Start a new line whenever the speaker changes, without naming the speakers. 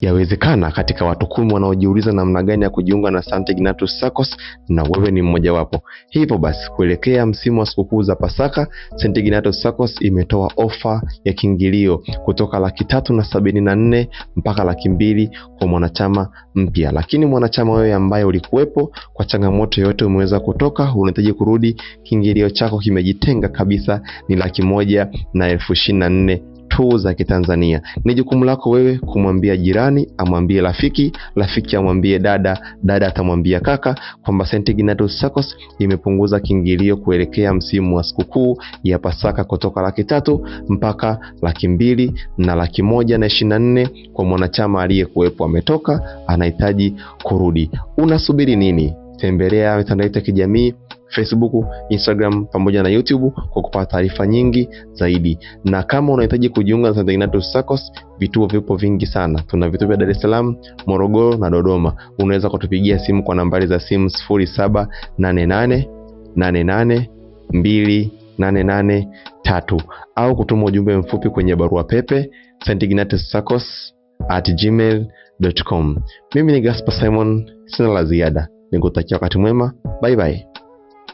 Yawezekana katika watu 10 wanaojiuliza namna gani ya kujiunga na St. Ignatius SACCOS na wewe ni mmoja wapo. Hivyo basi, kuelekea msimu wa sikukuu za Pasaka, St. Ignatius SACCOS imetoa ofa ya kiingilio kutoka $374 mpaka $200 kwa mwanachama mpya. Lakini mwanachama wewe ambaye ulikuwepo, kwa changamoto yote umeweza kutoka, unahitaji kurudi, kiingilio chako kimejitenga kabisa, ni $124,000 tu za Kitanzania. Ni jukumu lako wewe kumwambia jirani, amwambie rafiki amwambie dada atamwambia kaka kwamba St. Ignatius SACCOS imepunguza kiingilio kuelekea msimu wa sikukuu ya Pasaka kutoka $300 mpaka $200 na $124 kwa mwanachama aliyekuwepo ametoka, anahitaji kurudi. Unasubiri nini? Tembelea mitandao ya kijamii Facebook, Instagram pamoja na YouTube kwa kupata taarifa nyingi zaidi. Na kama unahitaji kujiunga na St. Ignatius SACCOS, vituo vipo vingi sana. Tuna vituo vya Dar es Salaam, Morogoro na Dodoma. Unaweza kutupigia simu kwa nambari za simu 0788882883 au kutuma ujumbe mfupi kwenye barua pepe stignatiussacos@gmail.com. Mimi ni Gaspar Simon, sina la ziada. Nikutakia wakati mwema. Bye bye.